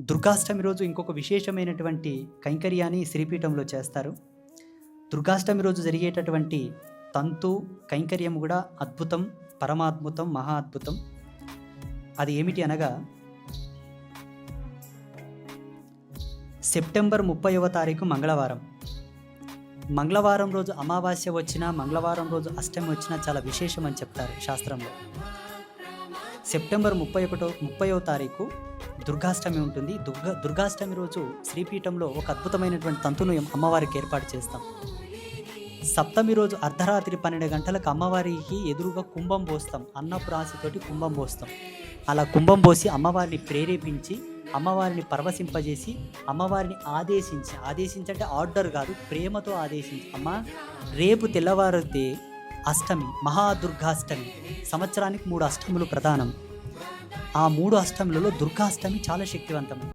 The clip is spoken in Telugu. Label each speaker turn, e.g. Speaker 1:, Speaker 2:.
Speaker 1: దుర్గాష్టమి రోజు ఇంకొక విశేషమైనటువంటి కైంకర్యాన్ని శ్రీపీఠంలో చేస్తారు. దుర్గాష్టమి రోజు జరిగేటటువంటి తంతు కైంకర్యం కూడా అద్భుతం, పరమాద్భుతం, మహా అద్భుతం. అది ఏమిటి అనగా సెప్టెంబర్ 30వ తారీఖు మంగళవారం. మంగళవారం రోజు అమావాస్య వచ్చినా, మంగళవారం రోజు అష్టమి వచ్చినా చాలా విశేషం అని చెప్తారు శాస్త్రంలో. సెప్టెంబర్ 30వ తారీఖు దుర్గాష్టమి ఉంటుంది. దుర్గాష్టమి రోజు శ్రీపీఠంలో ఒక అద్భుతమైనటువంటి తంతును అమ్మవారికి ఏర్పాటు చేస్తాం. సప్తమి రోజు అర్ధరాత్రి 12 గంటలకు అమ్మవారికి ఎదురుగా కుంభం పోస్తాం. అన్నపు రాశితోటి కుంభం పోస్తాం. అలా కుంభం పోసి అమ్మవారిని ప్రేరేపించి, అమ్మవారిని పరవశింపజేసి, అమ్మవారిని ఆదేశించంటే ఆర్డర్ కాదు, ప్రేమతో ఆదేశించి, అమ్మ రేపు తెల్లవారితే అష్టమి, మహాదుర్గాష్టమి. సంవత్సరానికి 3 అష్టములు ప్రధానం. ఆ 3 అష్టములలో దుర్గాష్టమి చాలా శక్తివంతం.